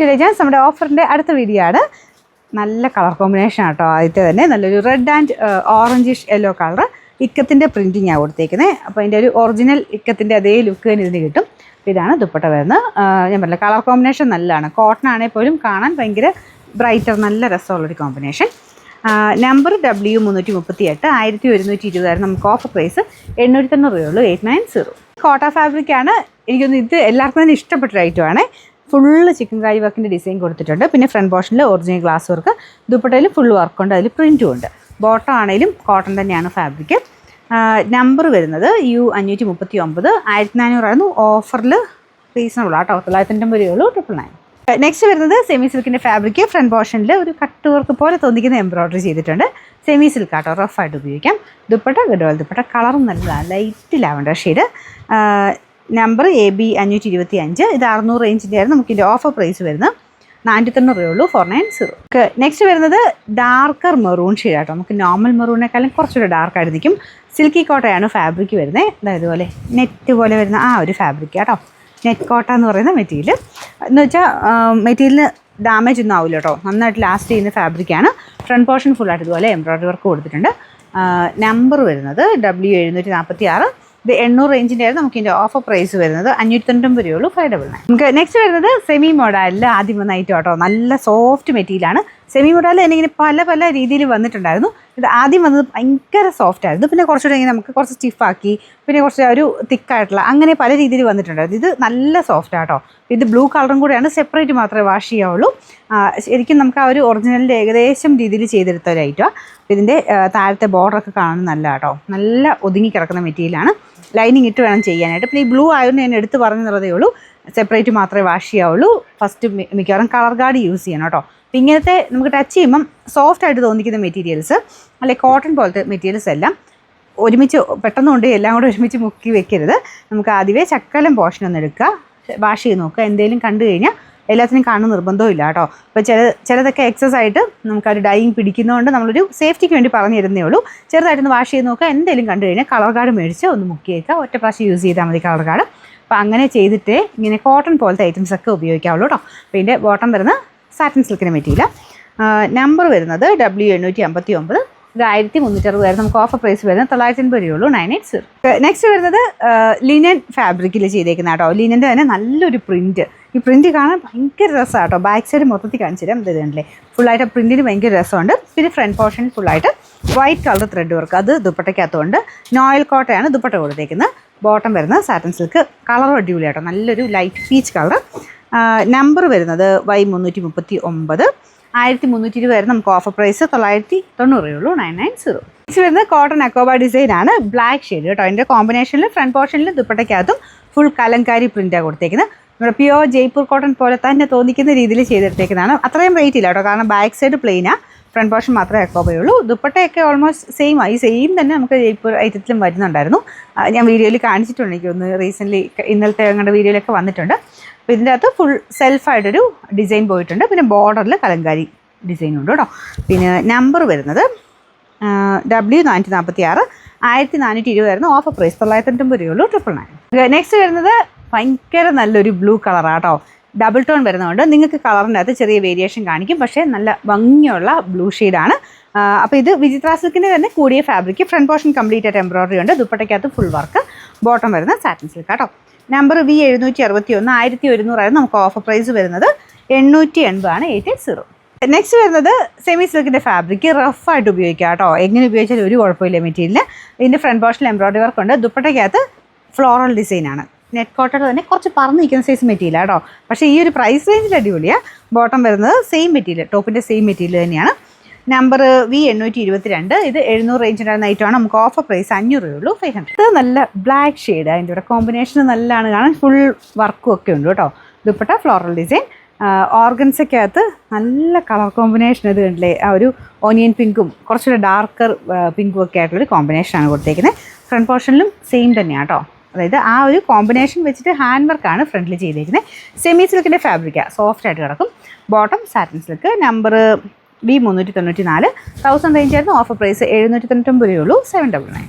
നമ്മുടെ ഓഫറിൻ്റെ അടുത്ത വീഡിയോ ആണ്. നല്ല കളർ കോമ്പിനേഷൻ ആട്ടോ. ആദ്യത്തെ തന്നെ നല്ലൊരു red and orangish yellow colour ഇക്കത്തിൻ്റെ പ്രിൻറ്റിങ് ആണ് കൊടുത്തേക്കുന്നത്. അപ്പോൾ അതിൻ്റെ ഒരു ഒറിജിനൽ ഇക്കത്തിൻ്റെ അതേ ലുക്ക് തന്നെ ഇതിന് കിട്ടും. അപ്പോൾ ഇതാണ് ദുപ്പട്ട വരുന്നത്. ഞാൻ പറഞ്ഞില്ല, കളർ കോമ്പിനേഷൻ നല്ലതാണ്. കോട്ടൺ ആണെങ്കിൽ പോലും കാണാൻ ഭയങ്കര ബ്രൈറ്റർ, നല്ല രസമുള്ളൊരു കോമ്പിനേഷൻ. നമ്പർ W338 1120 നമുക്ക് ഓഫർ പ്രൈസ് 890 രൂപയുള്ളൂ. 890. കോട്ട ഫാബ്രിക്കാണ്. എനിക്കൊന്ന് ഇത് എല്ലാവർക്കും തന്നെ ഇഷ്ടപ്പെട്ടൊരു ഐറ്റമാണ്. ഫുള്ള് ചിക്കൻ കാരി വർക്കിൻ്റെ ഡിസൈൻ കൊടുത്തിട്ടുണ്ട്. പിന്നെ ഫ്രണ്ട് പോർഷനിൽ ഒറിജിനൽ ഗ്ലാസ് വർക്ക്, ദുപ്പട്ടയിൽ ഫുൾ വർക്കുണ്ട്, അതിൽ പ്രിൻറ്റും ഉണ്ട്. ബോട്ടം ആണെങ്കിലും കോട്ടൺ തന്നെയാണ് ഫാബ്രിക്. നമ്പർ വരുന്നത് U539 1400 ഓഫറിൽ റീസണബിൾ ആട്ടോ. 990 രൂപയുള്ളൂ. 999. നെക്സ്റ്റ് വരുന്നത് സെമി സിൽക്കിൻ്റെ ഫാബ്രിക്. ഫ്രണ്ട് പോർഷനിൽ ഒരു കട്ട് വർക്ക് പോലെ തോന്നിക്കുന്ന എംബ്രോയ്ഡറി ചെയ്തിട്ടുണ്ട്. സെമി സിൽക്ക് ആട്ടോ, റഫായിട്ട് ഉപയോഗിക്കാം. ദുപ്പട്ട ഗഡോൾ ദുപ്പട്ട, കളറും നല്ലതാണ്, light lavender shade. Number AB525. ഇത് 600 റേഞ്ചിൻ്റെ ആയിരുന്നു. നമുക്കിൻ്റെ ഓഫർ പ്രൈസ് വരുന്നത് 490 രൂപയുള്ളൂ. 490. നെക്സ്റ്റ് വരുന്നത് ഡാർക്കർ മെറൂൺ ഷെയ്ഡ് ആട്ടോ. നമുക്ക് നോർമൽ മെറൂണിനേക്കാളും കുറച്ചുകൂടെ ഡാർക്കായിട്ട് നിൽക്കും. സിൽക്കി കോട്ടയാണ് ഫാബ്രിക് വരുന്നത്. അതായത് പോലെ നെറ്റ് പോലെ വരുന്ന ആ ഒരു ഫാബ്രിക് ആട്ടോ. നെറ്റ് കോട്ട എന്ന് പറയുന്ന മെറ്റീരിയൽ എന്ന് വെച്ചാൽ മെറ്റീരിയലിന് ഡാമേജ് ഒന്നും ആവില്ല കേട്ടോ. നന്നായിട്ട് ലാസ്റ്റ് ചെയ്യുന്ന ഫാബ്രിക്കാണ്. ഫ്രണ്ട് പോർഷൻ ഫുള്ളായിട്ട് ഇതുപോലെ എംബ്രോയ്ഡറി വർക്ക് കൊടുത്തിട്ടുണ്ട്. നമ്പർ വരുന്നത് W746. ഇത് 800 റേഞ്ചിൻ്റെ ആയിരുന്നു. നമുക്ക് ഇതിൻ്റെ ഓഫർ പ്രൈസ് വരുന്നത് 590 രൂപയുള്ളൂ. 599. നമുക്ക് നെക്സ്റ്റ് വരുന്നത് സെമി മോഡലിൽ ആദ്യം വന്ന ഐറ്റം കേട്ടോ. നല്ല സോഫ്റ്റ് മെറ്റീരിയലാണ്. സെമി മോഡലിൽ എനിക്കിങ്ങനെ പല രീതിയിൽ വന്നിട്ടുണ്ടായിരുന്നു. ഇത് ആദ്യം വന്നത് ഭയങ്കര സോഫ്റ്റ് ആയിരുന്നു. പിന്നെ കുറച്ചുകൂടെ ഇങ്ങനെ നമുക്ക് കുറച്ച് സ്റ്റിഫാക്കി, പിന്നെ കുറച്ച് ഒരു തിക്കായിട്ടുള്ള അങ്ങനെ പല രീതിയിൽ വന്നിട്ടുണ്ടായിരുന്നു. ഇത് നല്ല സോഫ്റ്റ് ആട്ടോ. ഇത് ബ്ലൂ കളറും കൂടെയാണ്. സെപ്പറേറ്റ് മാത്രമേ വാഷ് ചെയ്യാവുള്ളൂ. ശരിക്കും നമുക്ക് ആ ഒരു ഒറിജിനലിൻ്റെ ഏകദേശം രീതിയിൽ ചെയ്തെടുത്ത ഒരു ഐറ്റമാണ്. ഇതിൻ്റെ താഴത്തെ ബോർഡറൊക്കെ കാണാൻ നല്ല കേട്ടോ. നല്ല ഒതുങ്ങി കിടക്കുന്ന മെറ്റീരിയലാണ്. ലൈനിങ് ഇട്ട് വേണം ചെയ്യാനായിട്ട്. പിന്നെ ഈ ബ്ലൂ ആയതുകൊണ്ട് ഞാൻ എടുത്ത് പറഞ്ഞതേ ഉള്ളൂ. സെപ്പറേറ്റ് മാത്രമേ വാഷ് ചെയ്യാവുള്ളൂ. ഫസ്റ്റ് മിക്കവാറും കളർ ഗാർഡ് യൂസ് ചെയ്യണം കേട്ടോ. അപ്പം ഇങ്ങനത്തെ നമുക്ക് ടച്ച് ചെയ്യുമ്പം സോഫ്റ്റ് ആയിട്ട് തോന്നിക്കുന്ന മെറ്റീരിയൽസ്, അല്ലെങ്കിൽ കോട്ടൺ പോലത്തെ മെറ്റീരിയൽസ് എല്ലാം ഒരുമിച്ച് പെട്ടെന്ന് കൊണ്ട് എല്ലാം കൂടെ ഒരുമിച്ച് മുക്കി വെക്കരുത്. നമുക്ക് ആദ്യമേ ചക്കലം പോർഷനൊന്ന് എടുക്കുക, വാഷ് ചെയ്ത് നോക്കുക. എന്തെങ്കിലും കണ്ടു കഴിഞ്ഞാൽ എല്ലാത്തിനും കാണുന്ന നിർബന്ധവും ഇല്ല കേട്ടോ. അപ്പോൾ ചിലതൊക്കെ എക്സസ് ആയിട്ട് നമുക്കൊരു ഡൈയിങ് പിടിക്കുന്നതുകൊണ്ട് നമ്മളൊരു സേഫ്റ്റിക്ക് വേണ്ടി പറഞ്ഞു തരുന്നേ ഉള്ളൂ. ചെറുതായിട്ടൊന്ന് വാഷ് ചെയ്ത് നോക്കുക. എന്തെങ്കിലും കണ്ടു കഴിഞ്ഞാൽ കളർ കാർഡ് മേടിച്ച് ഒന്ന് മുക്കി വയ്ക്കുക. ഒറ്റ പ്രാവശ്യം യൂസ് ചെയ്താൽ മതി കളർ കാർഡ്. അപ്പോൾ അങ്ങനെ ചെയ്തിട്ടേ ഇങ്ങനെ കോട്ടൺ പോലത്തെ ഐറ്റംസ് ഒക്കെ ഉപയോഗിക്കാവുള്ളൂ കേട്ടോ. അപ്പോൾ ഇതിൻ്റെ ബോട്ടം വരുന്ന സാറ്റിൻ സിൽക്കിൻ്റെ മെറ്റീരിയൽ. നമ്പർ വരുന്നത് W859. ഇത് 1360 ആയിരുന്നു. നമുക്ക് ഓഫർ പ്രൈസ് വരുന്നത് 980 രൂപയുള്ളൂ. 980. നെക്സ്റ്റ് വരുന്നത് ലിനൻ ഫാബ്രിക്കിൽ ചെയ്തേക്കുന്ന കേട്ടോ. ലിനൻ്റെ തന്നെ നല്ലൊരു പ്രിൻറ്റ്. ഈ പ്രിൻറ്റ് കാണാൻ ഭയങ്കര രസമാണ് കേട്ടോ. ബാക്ക് സൈഡ് മൊത്തത്തിൽ കാണിച്ചു തരാം. ഇത് കണ്ടില്ലേ, ഫുള്ളായിട്ട് പ്രിൻറ്റിന് ഭയങ്കര രസമുണ്ട്. പിന്നെ ഫ്രണ്ട് പോർഷൻ ഫുള്ളായിട്ട് വൈറ്റ് കളർ ത്രെഡ് വർക്ക്, അത് ദുപ്പട്ടയ്ക്കകത്തുകൊണ്ട്. നോയൽ കോട്ടയാണ് ദുപ്പട്ട കൊടുത്തേക്കുന്നത്. ബോട്ടം വരുന്നത് സാറ്റൻ സിൽക്ക്. കളറും അടിപൊളി കേട്ടോ, നല്ലൊരു ലൈറ്റ് പീച്ച് കളർ. നമ്പർ വരുന്നത് Y339. 1320 വരെ നമുക്ക് ഓഫർ പ്രൈസ് 990 രൂപയുള്ളൂ. 990. നെക്സ്റ്റ് വരുന്നത് കോട്ടൺ അക്കോബ ഡിസൈൻ ആണ്. ബ്ലാക്ക് ഷെയ്ഡ് കേട്ടോ. അതിൻ്റെ കോമ്പിനേഷനിൽ ഫ്രണ്ട് പോർഷനിൽ ദുപ്പട്ടയ്ക്കകത്തും ഫുൾ കലങ്കാരി പ്രിൻറ്റാണ് കൊടുത്തേക്കുന്നത്. നമ്മുടെ പ്യുവർ ജയ്പൂർ കോട്ടൺ പോലെ തന്നെ തോന്നിക്കുന്ന രീതിയിൽ ചെയ്തെടുത്തേക്കുന്നതാണ്. അത്രയും റേറ്റ് ഇല്ല കേട്ടോ, കാരണം ബാക്ക് സൈഡ് പ്ലെയിനാണ്, ഫ്രണ്ട് പോർഷൻ മാത്രമേ അക്കോബയുള്ളൂ. ദുപ്പട്ടയൊക്കെ ഓൾമോസ്റ്റ് സെയിം ആയി. സെയിം തന്നെ നമുക്ക് ജയ്പൂർ ഐറ്റത്തിലും വരുന്നുണ്ടായിരുന്നു. ഞാൻ വീഡിയോയിൽ കാണിച്ചിട്ടുണ്ട്. എനിക്കൊന്ന് റീസെൻ്റ്ലി ഇന്നലത്തെ ഞങ്ങളുടെ വീഡിയോയിലൊക്കെ വന്നിട്ടുണ്ട്. അപ്പോൾ ഇതിൻ്റെ അകത്ത് ഫുൾ സെൽഫായിട്ടൊരു ഡിസൈൻ പോയിട്ടുണ്ട്. പിന്നെ ബോർഡറിൽ കലങ്കാരി ഡിസൈൻ ഉണ്ട് കേട്ടോ. പിന്നെ നമ്പർ വരുന്നത് W446. 1420 ആയിരുന്നു. ഓഫർ പ്രൈസ് 990 രൂപയുള്ളൂ. 999. നെക്സ്റ്റ് വരുന്നത് ഭയങ്കര നല്ലൊരു ബ്ലൂ കളറാട്ടോ. ഡബിൾ ടോൺ വരുന്നതുകൊണ്ട് നിങ്ങൾക്ക് കളറിൻ്റെ അകത്ത് ചെറിയ വേരിയേഷൻ കാണിക്കും, പക്ഷേ നല്ല ഭംഗിയുള്ള ബ്ലൂ ഷെയ്ഡാണ്. അപ്പോൾ ഇത് വിചിത്ര സിൽക്കിൻ്റെ തന്നെ കൂടിയ ഫാബ്രിക്. ഫ്രണ്ട് പോർഷൻ കംപ്ലീറ്റ് ആയിട്ട് എംബ്രോയ്ഡറി ഉണ്ട്. ദുപ്പട്ടയ്ക്കകത്ത് ഫുൾ വർക്ക്. ബോട്ടം വരുന്ന സാറ്റിൻ സിൽക്ക് കേട്ടോ. Number V761. 1100 ആയിരുന്നു. നമുക്ക് ഓഫർ പ്രൈസ് വരുന്നത് 880 ആണ്. 880. നെക്സ്റ്റ് വരുന്നത് സെമി സിൽക്കിൻ്റെ ഫാബ്രിക്. റഫായിട്ട് ഉപയോഗിക്കുക കേട്ടോ. എങ്ങനെ ഉപയോഗിച്ചാലും ഒരു കുഴപ്പമില്ല മെറ്റീരിയൽ. ഇതിൻ്റെ ഫ്രണ്ട് പോർഷനിൽ എംബ്രോയ്ഡറി വർക്ക് ഉണ്ട്. ദുപ്പട്ടയ്ക്കകത്ത് ഫ്ലോറൽ ഡിസൈനാണ്. നെറ്റ് കോട്ടൺ തന്നെ കുറച്ച് പറന്ന് നിൽക്കുന്ന സൈസ് മെറ്റീരിയൽ കേട്ടോ. പക്ഷേ ഈ ഒരു പ്രൈസ് റേഞ്ചിൽ അടിപൊളിയാണ്. ബോട്ടം വരുന്നത് സെയിം മെറ്റീരിയൽ, ടോപ്പിൻ്റെ സെയിം മെറ്റീരിയൽ തന്നെയാണ്. Number V822. ഇത് 700 റേഞ്ചിൻ്റെ ഐറ്റമാണ്. നമുക്ക് ഓഫർ പ്രൈസ് 500 രൂപയുള്ളൂ. 500. ഇത് നല്ല ബ്ലാക്ക് ഷെയ്ഡ്. അതിൻ്റെ ഇവിടെ കോമ്പിനേഷൻ നല്ലതാണ് കാണാൻ. ഫുൾ വർക്കും ഒക്കെ ഉണ്ട് കേട്ടോ. Dupatta floral design. ഓർഗൻസയ്ക്കകത്ത് നല്ല കളർ കോമ്പിനേഷൻ. ഇത് കണ്ടില്ലേ, ആ ഒരു ഓനിയൻ പിങ്കും കുറച്ചുകൂടെ ഡാർക്കർ പിങ്കും ഒക്കെ ആയിട്ടുള്ളൊരു കോമ്പിനേഷനാണ് കൊടുത്തേക്കുന്നത്. ഫ്രണ്ട് പോർഷനിലും സെയിം തന്നെയാണ് കേട്ടോ. അതായത് ആ ഒരു കോമ്പിനേഷൻ വെച്ചിട്ട് ഹാൻഡ് വർക്കാണ് ഫ്രണ്ടിൽ ചെയ്തേക്കുന്നത്. സെമി സിൽക്കിൻ്റെ ഫാബ്രിക്കാണ്, സോഫ്റ്റ് ആയിട്ട് കിടക്കും. Bottom satin silk. Number B394. 1000 range ആയിരുന്നു. ഓഫർ പ്രൈസ് 799 രൂപയുള്ളൂ. 799.